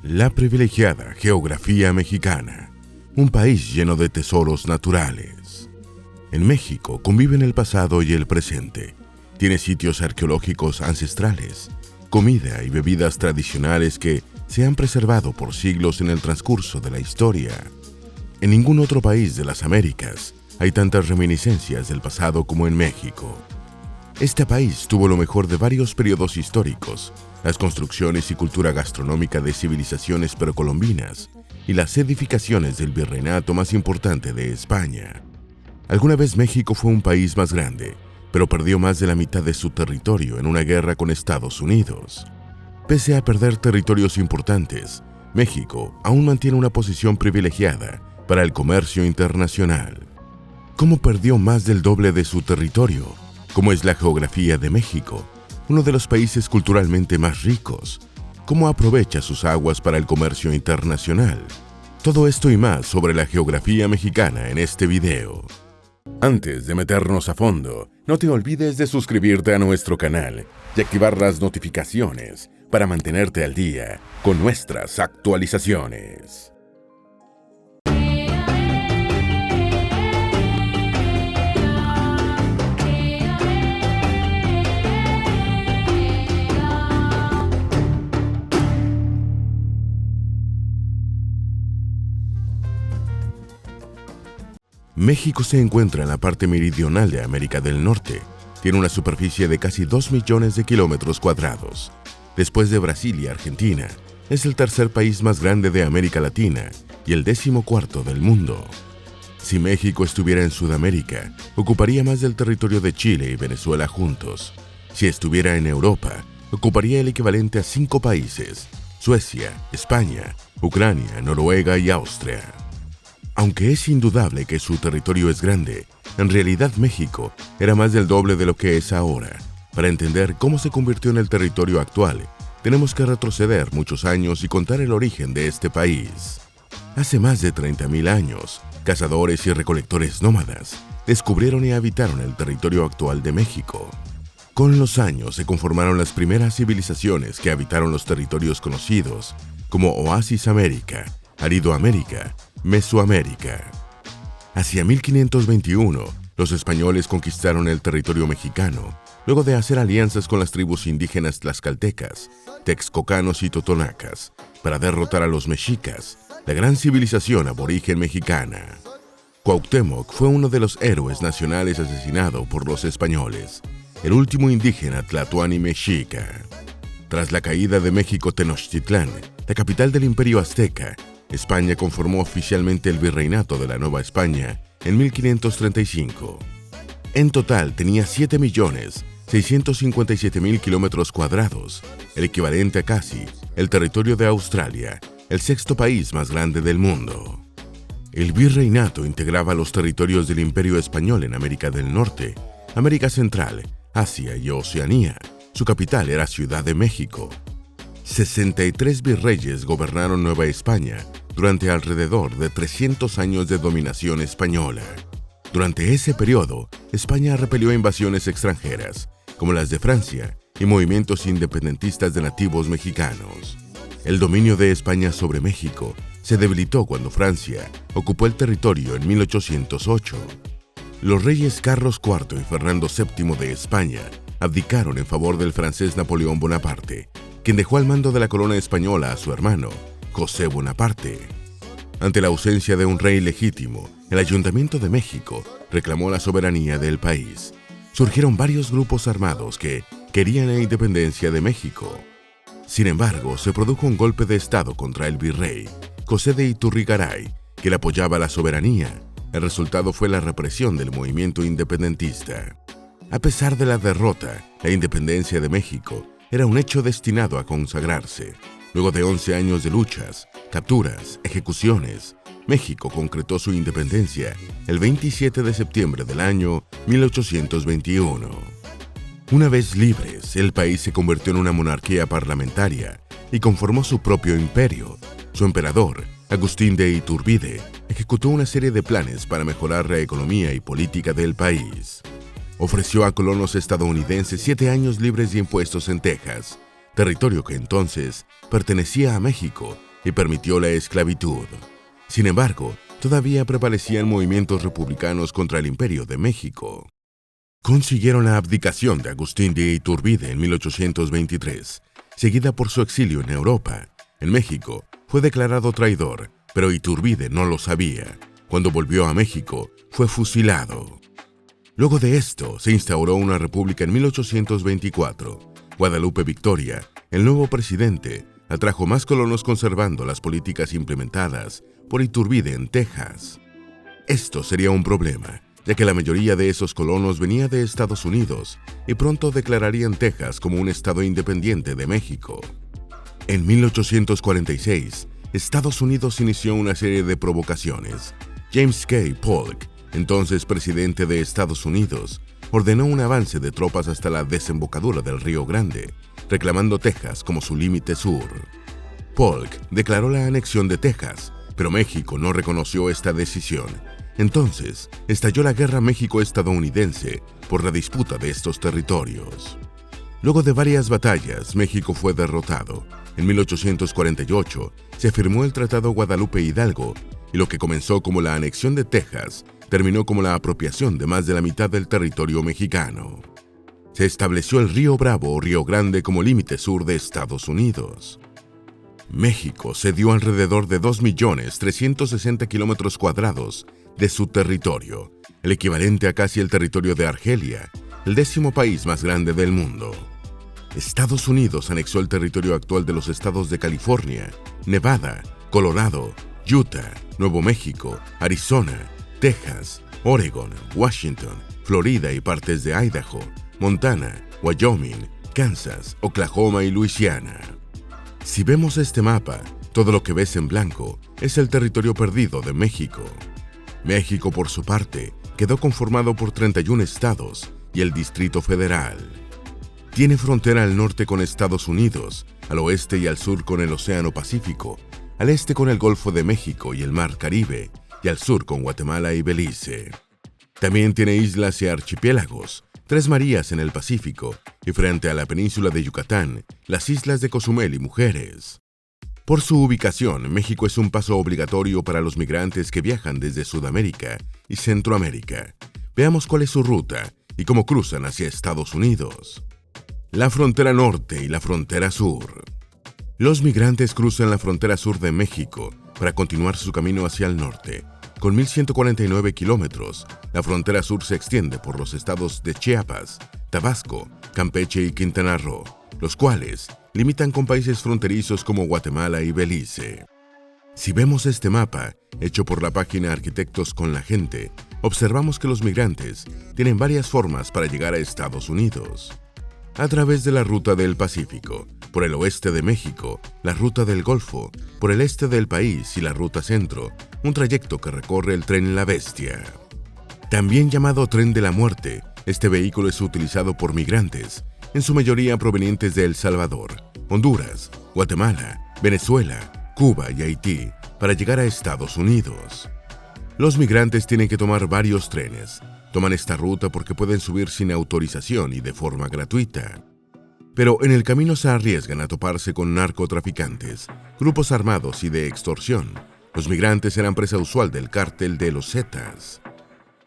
La privilegiada geografía mexicana, un país lleno de tesoros naturales. En México conviven el pasado y el presente. Tiene sitios arqueológicos ancestrales, comida y bebidas tradicionales que se han preservado por siglos en el transcurso de la historia. En ningún otro país de las Américas hay tantas reminiscencias del pasado como en México. Este país tuvo lo mejor de varios periodos históricos, las construcciones y cultura gastronómica de civilizaciones precolombinas y las edificaciones del virreinato más importante de España. Alguna vez México fue un país más grande, pero perdió más de la mitad de su territorio en una guerra con Estados Unidos. Pese a perder territorios importantes, México aún mantiene una posición privilegiada para el comercio internacional. ¿Cómo perdió más del doble de su territorio? ¿Cómo es la geografía de México, uno de los países culturalmente más ricos? ¿Cómo aprovecha sus aguas para el comercio internacional? Todo esto y más sobre la geografía mexicana en este video. Antes de meternos a fondo, no te olvides de suscribirte a nuestro canal y activar las notificaciones para mantenerte al día con nuestras actualizaciones. México se encuentra en la parte meridional de América del Norte. Tiene una superficie de casi 2 millones de kilómetros cuadrados. Después de Brasil y Argentina, es el tercer país más grande de América Latina y el 14º del mundo. Si México estuviera en Sudamérica, ocuparía más del territorio de Chile y Venezuela juntos. Si estuviera en Europa, ocuparía el equivalente a 5 países: Suecia, España, Ucrania, Noruega y Austria. Aunque es indudable que su territorio es grande, en realidad México era más del doble de lo que es ahora. Para entender cómo se convirtió en el territorio actual, tenemos que retroceder muchos años y contar el origen de este país. Hace más de 30.000 años, cazadores y recolectores nómadas descubrieron y habitaron el territorio actual de México. Con los años se conformaron las primeras civilizaciones que habitaron los territorios conocidos como Oasis América, Arido América, Mesoamérica. Hacia 1521, los españoles conquistaron el territorio mexicano, luego de hacer alianzas con las tribus indígenas tlaxcaltecas, texcocanos y totonacas, para derrotar a los mexicas, la gran civilización aborigen mexicana. Cuauhtémoc fue uno de los héroes nacionales asesinado por los españoles, el último indígena tlatoani mexica. Tras la caída de México Tenochtitlán, la capital del Imperio Azteca, España conformó oficialmente el Virreinato de la Nueva España en 1535. En total tenía 7.657.000 kilómetros cuadrados, el equivalente a casi el territorio de Australia, el sexto país más grande del mundo. El Virreinato integraba los territorios del Imperio Español en América del Norte, América Central, Asia y Oceanía. Su capital era Ciudad de México. 63 virreyes gobernaron Nueva España durante alrededor de 300 años de dominación española. Durante ese periodo, España repelió invasiones extranjeras, como las de Francia, y movimientos independentistas de nativos mexicanos. El dominio de España sobre México se debilitó cuando Francia ocupó el territorio en 1808. Los reyes Carlos IV y Fernando VII de España abdicaron en favor del francés Napoleón Bonaparte, quien dejó al mando de la corona española a su hermano, José Bonaparte. Ante la ausencia de un rey legítimo, el Ayuntamiento de México reclamó la soberanía del país. Surgieron varios grupos armados que querían la independencia de México. Sin embargo, se produjo un golpe de estado contra el virrey, José de Iturrigaray, que le apoyaba la soberanía. El resultado fue la represión del movimiento independentista. A pesar de la derrota, la independencia de México era un hecho destinado a consagrarse. Luego de 11 años de luchas, capturas, ejecuciones, México concretó su independencia el 27 de septiembre del año 1821. Una vez libres, el país se convirtió en una monarquía parlamentaria y conformó su propio imperio. Su emperador, Agustín de Iturbide, ejecutó una serie de planes para mejorar la economía y política del país. Ofreció a colonos estadounidenses 7 años libres de impuestos en Texas, territorio que entonces pertenecía a México, y permitió la esclavitud. Sin embargo, todavía prevalecían movimientos republicanos contra el Imperio de México. Consiguieron la abdicación de Agustín de Iturbide en 1823, seguida por su exilio en Europa. En México, fue declarado traidor, pero Iturbide no lo sabía. Cuando volvió a México, fue fusilado. Luego de esto, se instauró una república en 1824. Guadalupe Victoria, el nuevo presidente, atrajo más colonos conservando las políticas implementadas por Iturbide en Texas. Esto sería un problema, ya que la mayoría de esos colonos venía de Estados Unidos y pronto declararían Texas como un estado independiente de México. En 1846, Estados Unidos inició una serie de provocaciones. James K. Polk, entonces presidente de Estados Unidos, ordenó un avance de tropas hasta la desembocadura del Río Grande, reclamando Texas como su límite sur. Polk declaró la anexión de Texas, pero México no reconoció esta decisión. Entonces, estalló la Guerra México-estadounidense por la disputa de estos territorios. Luego de varias batallas, México fue derrotado. En 1848 se firmó el Tratado Guadalupe Hidalgo, y lo que comenzó como la anexión de Texas terminó como la apropiación de más de la mitad del territorio mexicano. Se estableció el Río Bravo o Río Grande como límite sur de Estados Unidos. México cedió alrededor de 2.360.000 kilómetros cuadrados de su territorio, el equivalente a casi el territorio de Argelia, el 10º país más grande del mundo. Estados Unidos anexó el territorio actual de los estados de California, Nevada, Colorado, Utah, Nuevo México, Arizona, Texas, Oregon, Washington, Florida y partes de Idaho, Montana, Wyoming, Kansas, Oklahoma y Luisiana. Si vemos este mapa, todo lo que ves en blanco es el territorio perdido de México. México, por su parte, quedó conformado por 31 estados y el Distrito Federal. Tiene frontera al norte con Estados Unidos, al oeste y al sur con el Océano Pacífico, al este con el Golfo de México y el Mar Caribe, y al sur con Guatemala y Belice. También tiene islas y archipiélagos, 3 Marías en el Pacífico, y frente a la península de Yucatán, las islas de Cozumel y Mujeres. Por su ubicación, México es un paso obligatorio para los migrantes que viajan desde Sudamérica y Centroamérica. Veamos cuál es su ruta y cómo cruzan hacia Estados Unidos. La frontera norte y la frontera sur. Los migrantes cruzan la frontera sur de México para continuar su camino hacia el norte. Con 1.149 kilómetros, la frontera sur se extiende por los estados de Chiapas, Tabasco, Campeche y Quintana Roo, los cuales limitan con países fronterizos como Guatemala y Belice. Si vemos este mapa, hecho por la página Arquitectos con la Gente, observamos que los migrantes tienen varias formas para llegar a Estados Unidos. A través de la ruta del Pacífico, por el oeste de México, la ruta del Golfo, por el este del país y la ruta centro, un trayecto que recorre el tren La Bestia. También llamado Tren de la Muerte, este vehículo es utilizado por migrantes, en su mayoría provenientes de El Salvador, Honduras, Guatemala, Venezuela, Cuba y Haití, para llegar a Estados Unidos. Los migrantes tienen que tomar varios trenes. Toman esta ruta porque pueden subir sin autorización y de forma gratuita. Pero en el camino se arriesgan a toparse con narcotraficantes, grupos armados y de extorsión. Los migrantes eran presa usual del cártel de los Zetas.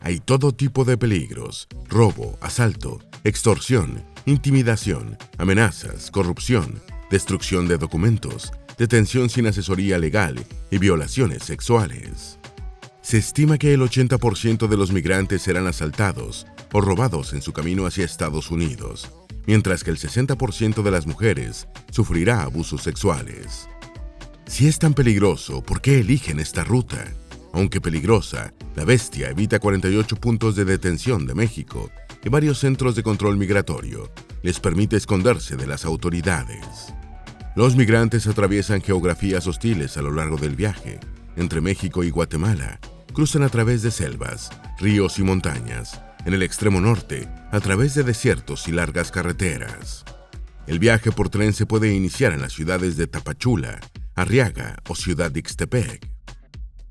Hay todo tipo de peligros: robo, asalto, extorsión, intimidación, amenazas, corrupción, destrucción de documentos, detención sin asesoría legal y violaciones sexuales. Se estima que el 80% de los migrantes serán asaltados o robados en su camino hacia Estados Unidos, mientras que el 60% de las mujeres sufrirá abusos sexuales. Si es tan peligroso, ¿por qué eligen esta ruta? Aunque peligrosa, La Bestia evita 48 puntos de detención de México y varios centros de control migratorio. Les permite esconderse de las autoridades. Los migrantes atraviesan geografías hostiles a lo largo del viaje. Entre México y Guatemala, cruzan a través de selvas, ríos y montañas. En el extremo norte, a través de desiertos y largas carreteras. El viaje por tren se puede iniciar en las ciudades de Tapachula, Arriaga o Ciudad de Ixtepec.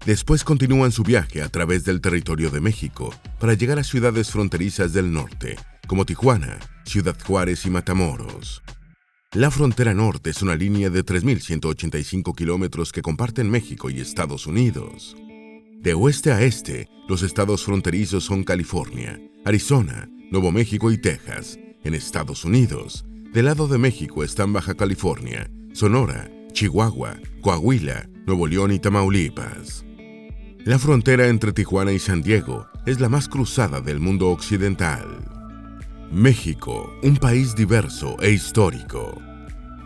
Después continúan su viaje a través del territorio de México para llegar a ciudades fronterizas del norte, como Tijuana, Ciudad Juárez y Matamoros. La frontera norte es una línea de 3.185 kilómetros que comparten México y Estados Unidos. De oeste a este, los estados fronterizos son California, Arizona, Nuevo México y Texas. En Estados Unidos, del lado de México están Baja California, Sonora, Chihuahua, Coahuila, Nuevo León y Tamaulipas. La frontera entre Tijuana y San Diego es la más cruzada del mundo occidental. México, un país diverso e histórico.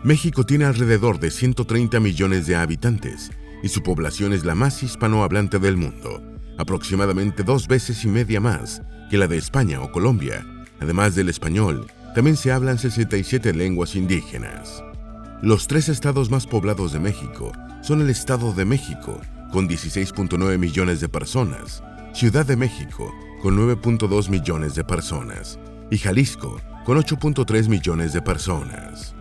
México tiene alrededor de 130 millones de habitantes y su población es la más hispanohablante del mundo, aproximadamente 2,5 veces más que la de España o Colombia. Además del español, también se hablan 67 lenguas indígenas. Los 3 estados más poblados de México son el Estado de México, con 16.9 millones de personas, Ciudad de México, con 9.2 millones de personas, y Jalisco, con 8.3 millones de personas.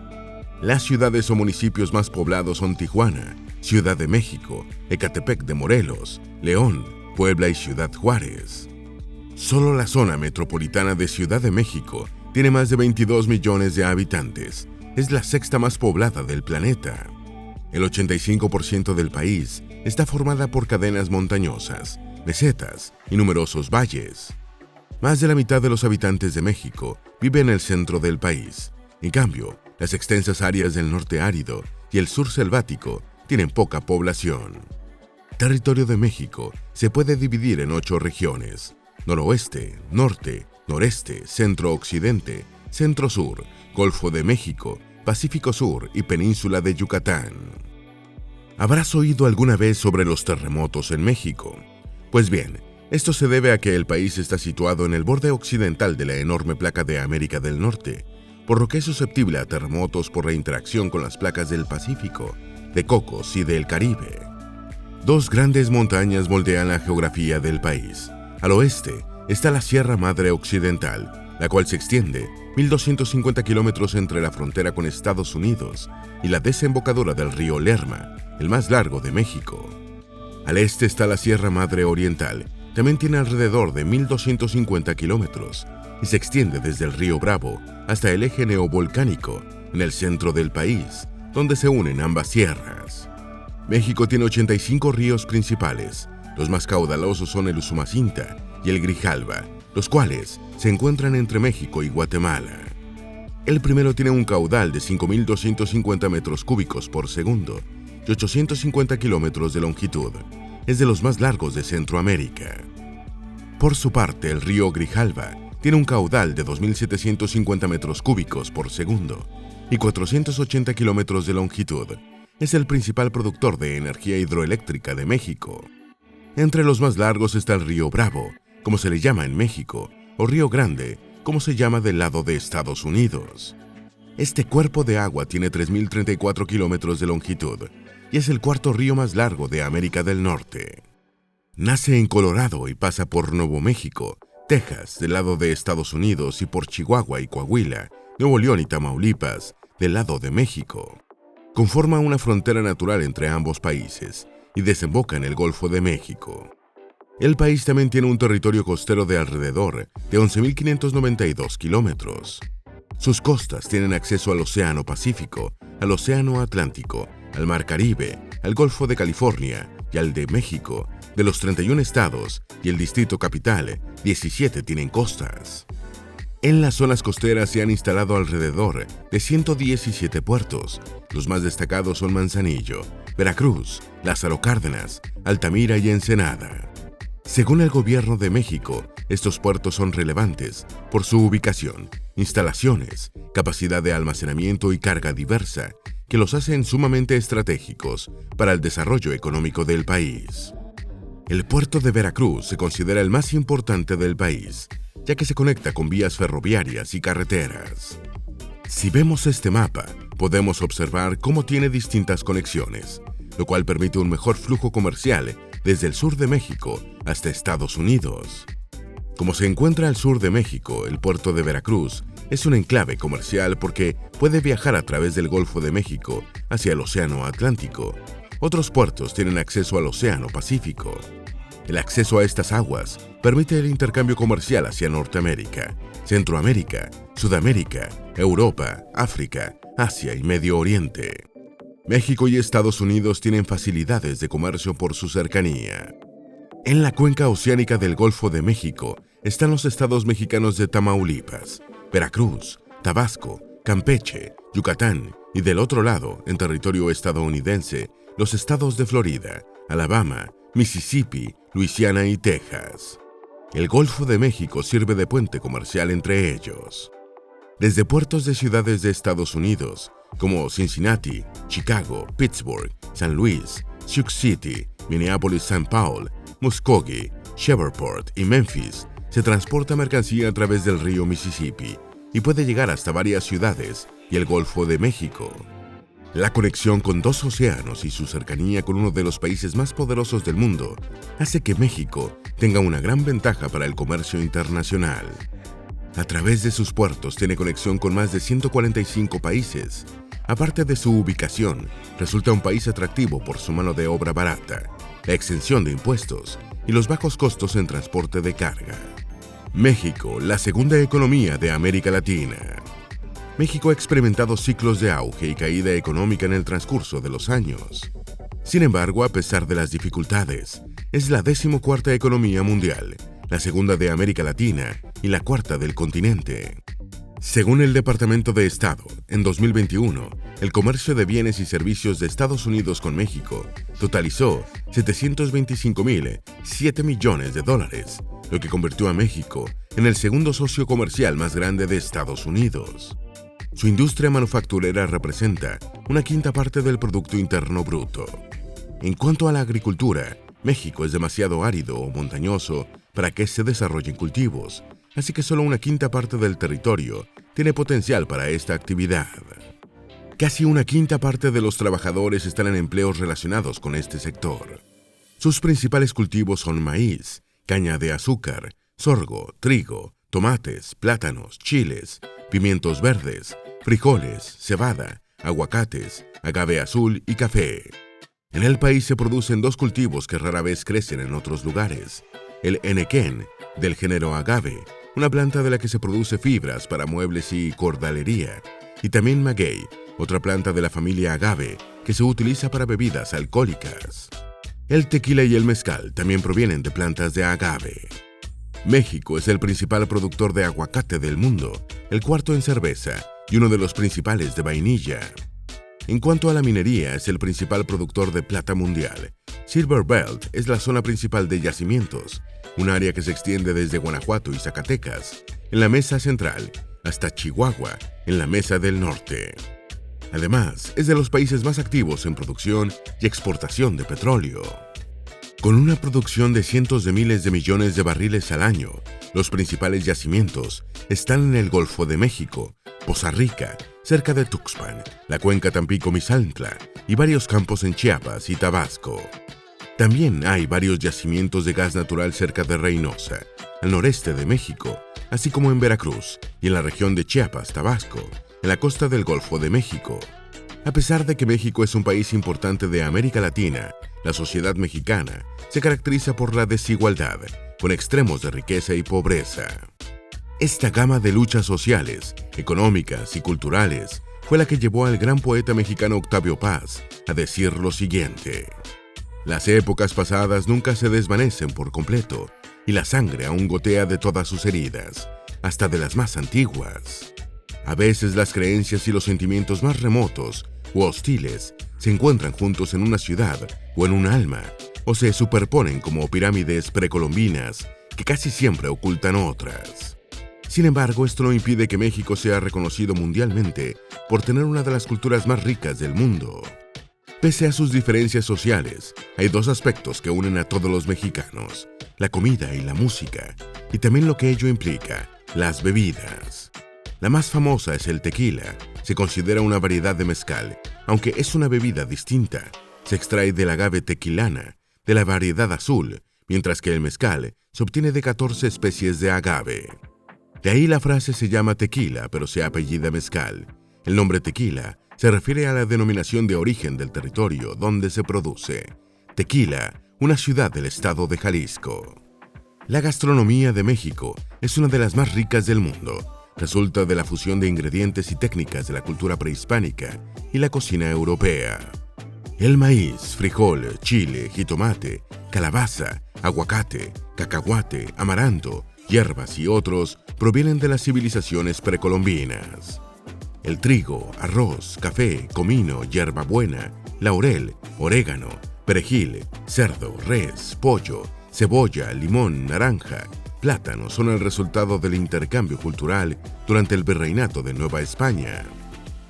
Las ciudades o municipios más poblados son Tijuana, Ciudad de México, Ecatepec de Morelos, León, Puebla y Ciudad Juárez. Solo la zona metropolitana de Ciudad de México tiene más de 22 millones de habitantes. Es la sexta más poblada del planeta. El 85% del país está formada por cadenas montañosas, mesetas y numerosos valles. Más de la mitad de los habitantes de México vive en el centro del país. En cambio, las extensas áreas del norte árido y el sur selvático tienen poca población. Territorio de México se puede dividir en 8 regiones: noroeste, norte, noreste, centro-occidente, centro-sur, Golfo de México, Pacífico Sur y Península de Yucatán. ¿Habrás oído alguna vez sobre los terremotos en México? Pues bien, esto se debe a que el país está situado en el borde occidental de la enorme placa de América del Norte, por lo que es susceptible a terremotos por la interacción con las placas del Pacífico, de Cocos y del Caribe. 2 grandes montañas moldean la geografía del país. Al oeste está la Sierra Madre Occidental, la cual se extiende 1.250 kilómetros entre la frontera con Estados Unidos y la desembocadura del río Lerma, el más largo de México. Al este está la Sierra Madre Oriental, también tiene alrededor de 1.250 kilómetros y se extiende desde el río Bravo hasta el eje neovolcánico en el centro del país, donde se unen ambas sierras. México tiene 85 ríos principales. Los más caudalosos son el Usumacinta y el Grijalva, los cuales se encuentran entre México y Guatemala. El primero tiene un caudal de 5.250 metros cúbicos por segundo y 850 kilómetros de longitud. Es de los más largos de Centroamérica. Por su parte, el río Grijalva tiene un caudal de 2.750 metros cúbicos por segundo y 480 kilómetros de longitud. Es el principal productor de energía hidroeléctrica de México. Entre los más largos está el río Bravo, como se le llama en México, o Río Grande, como se llama del lado de Estados Unidos. Este cuerpo de agua tiene 3.034 kilómetros de longitud y es el 4º río más largo de América del Norte. Nace en Colorado y pasa por Nuevo México, Texas, del lado de Estados Unidos, y por Chihuahua y Coahuila, Nuevo León y Tamaulipas, del lado de México. Conforma una frontera natural entre ambos países y desemboca en el Golfo de México. El país también tiene un territorio costero de alrededor de 11.592 kilómetros. Sus costas tienen acceso al Océano Pacífico, al Océano Atlántico, al Mar Caribe, al Golfo de California y al de México. De los 31 estados y el Distrito Capital, 17 tienen costas. En las zonas costeras se han instalado alrededor de 117 puertos. Los más destacados son Manzanillo, Veracruz, Lázaro Cárdenas, Altamira y Ensenada. Según el gobierno de México, estos puertos son relevantes por su ubicación, instalaciones, capacidad de almacenamiento y carga diversa, que los hacen sumamente estratégicos para el desarrollo económico del país. El puerto de Veracruz se considera el más importante del país, ya que se conecta con vías ferroviarias y carreteras. Si vemos este mapa, podemos observar cómo tiene distintas conexiones, lo cual permite un mejor flujo comercial desde el sur de México hasta Estados Unidos. Como se encuentra al sur de México, el puerto de Veracruz es un enclave comercial porque puede viajar a través del Golfo de México hacia el Océano Atlántico. Otros puertos tienen acceso al Océano Pacífico. El acceso a estas aguas permite el intercambio comercial hacia Norteamérica, Centroamérica, Sudamérica, Europa, África, Asia y Medio Oriente. México y Estados Unidos tienen facilidades de comercio por su cercanía. En la cuenca oceánica del Golfo de México están los estados mexicanos de Tamaulipas, Veracruz, Tabasco, Campeche, Yucatán y del otro lado, en territorio estadounidense, los estados de Florida, Alabama, Mississippi, Luisiana y Texas. El Golfo de México sirve de puente comercial entre ellos. Desde puertos de ciudades de Estados Unidos, como Cincinnati, Chicago, Pittsburgh, San Luis, Sioux City, Minneapolis-St. Paul, Muskogee, Shreveport y Memphis, se transporta mercancía a través del río Mississippi y puede llegar hasta varias ciudades y el Golfo de México. La conexión con dos océanos y su cercanía con uno de los países más poderosos del mundo hace que México tenga una gran ventaja para el comercio internacional. A través de sus puertos tiene conexión con más de 145 países. Aparte de su ubicación, resulta un país atractivo por su mano de obra barata, la exención de impuestos y los bajos costos en transporte de carga. México, la segunda economía de América Latina. México ha experimentado ciclos de auge y caída económica en el transcurso de los años. Sin embargo, a pesar de las dificultades, es la 14ª economía mundial, la segunda de América Latina y la cuarta del continente. Según el Departamento de Estado, en 2021, el comercio de bienes y servicios de Estados Unidos con México totalizó $725.007 millones, lo que convirtió a México en el segundo socio comercial más grande de Estados Unidos. Su industria manufacturera representa una quinta parte del Producto Interno Bruto. En cuanto a la agricultura, México es demasiado árido o montañoso para que se desarrollen cultivos, así que solo una quinta parte del territorio tiene potencial para esta actividad. Casi una quinta parte de los trabajadores están en empleos relacionados con este sector. Sus principales cultivos son maíz, caña de azúcar, sorgo, trigo, tomates, plátanos, chiles, pimientos verdes, frijoles, cebada, aguacates, agave azul y café. En el país se producen dos cultivos que rara vez crecen en otros lugares: el henequén, del género agave, una planta de la que se produce fibras para muebles y cordalería, y también maguey, otra planta de la familia agave que se utiliza para bebidas alcohólicas. El tequila y el mezcal también provienen de plantas de agave. México es el principal productor de aguacate del mundo, el cuarto en cerveza y uno de los principales de vainilla. En cuanto a la minería, es el principal productor de plata mundial. Silver Belt es la zona principal de yacimientos, un área que se extiende desde Guanajuato y Zacatecas, en la Mesa Central, hasta Chihuahua, en la Mesa del Norte. Además, es de los países más activos en producción y exportación de petróleo. Con una producción de cientos de miles de millones de barriles al año, los principales yacimientos están en el Golfo de México, Poza Rica, cerca de Tuxpan, la cuenca Tampico-Misantla y varios campos en Chiapas y Tabasco. También hay varios yacimientos de gas natural cerca de Reynosa, al noreste de México, así como en Veracruz y en la región de Chiapas, Tabasco, en la costa del Golfo de México. A pesar de que México es un país importante de América Latina, la sociedad mexicana se caracteriza por la desigualdad, con extremos de riqueza y pobreza. Esta gama de luchas sociales, económicas y culturales fue la que llevó al gran poeta mexicano Octavio Paz a decir lo siguiente: las épocas pasadas nunca se desvanecen por completo, y la sangre aún gotea de todas sus heridas, hasta de las más antiguas. A veces las creencias y los sentimientos más remotos u hostiles se encuentran juntos en una ciudad o en un alma, o se superponen como pirámides precolombinas que casi siempre ocultan otras. Sin embargo, esto no impide que México sea reconocido mundialmente por tener una de las culturas más ricas del mundo. Pese a sus diferencias sociales, hay dos aspectos que unen a todos los mexicanos: la comida y la música, y también lo que ello implica, las bebidas. La más famosa es el tequila. Se considera una variedad de mezcal, aunque es una bebida distinta. Se extrae del agave tequilana, de la variedad azul, mientras que el mezcal se obtiene de 14 especies de agave. De ahí la frase se llama tequila, pero se apellida mezcal. El nombre tequila se refiere a la denominación de origen del territorio donde se produce. Tequila, una ciudad del estado de Jalisco. La gastronomía de México es una de las más ricas del mundo, resulta de la fusión de ingredientes y técnicas de la cultura prehispánica y la cocina europea. El maíz, frijol, chile, jitomate, calabaza, aguacate, cacahuate, amaranto, hierbas y otros provienen de las civilizaciones precolombinas. El trigo, arroz, café, comino, hierbabuena, laurel, orégano, perejil, cerdo, res, pollo, cebolla, limón, naranja, plátano son el resultado del intercambio cultural durante el Virreinato de Nueva España.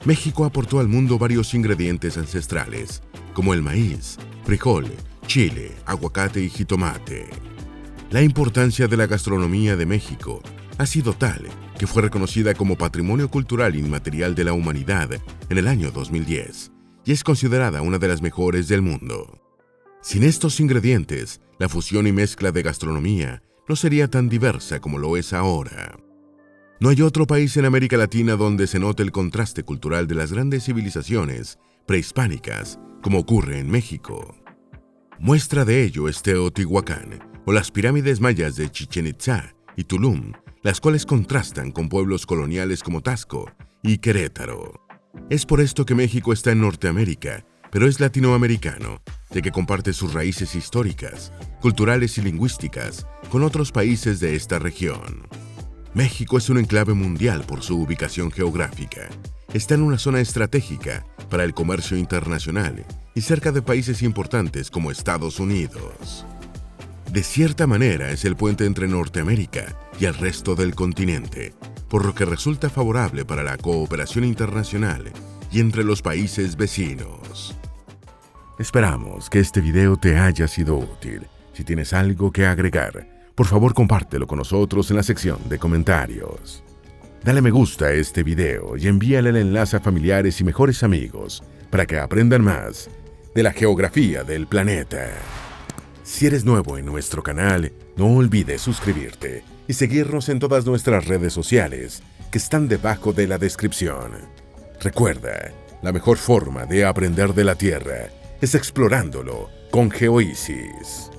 México aportó al mundo varios ingredientes ancestrales, como el maíz, frijol, chile, aguacate y jitomate. La importancia de la gastronomía de México ha sido tal que fue reconocida como Patrimonio Cultural Inmaterial de la Humanidad en el año 2010 y es considerada una de las mejores del mundo. Sin estos ingredientes, la fusión y mezcla de gastronomía no sería tan diversa como lo es ahora. No hay otro país en América Latina donde se note el contraste cultural de las grandes civilizaciones prehispánicas como ocurre en México. Muestra de ello es Teotihuacán o las pirámides mayas de Chichén Itzá y Tulum, las cuales contrastan con pueblos coloniales como Taxco y Querétaro. Es por esto que México está en Norteamérica, pero es latinoamericano, ya que comparte sus raíces históricas, culturales y lingüísticas con otros países de esta región. México es un enclave mundial por su ubicación geográfica. Está en una zona estratégica para el comercio internacional y cerca de países importantes como Estados Unidos. De cierta manera es el puente entre Norteamérica y el resto del continente, por lo que resulta favorable para la cooperación internacional y entre los países vecinos. Esperamos que este video te haya sido útil. Si tienes algo que agregar, por favor compártelo con nosotros en la sección de comentarios. Dale me gusta a este video y envíale el enlace a familiares y mejores amigos para que aprendan más de la geografía del planeta. Si eres nuevo en nuestro canal, no olvides suscribirte y seguirnos en todas nuestras redes sociales que están debajo de la descripción. Recuerda, la mejor forma de aprender de la Tierra es explorándolo con GeoIsis.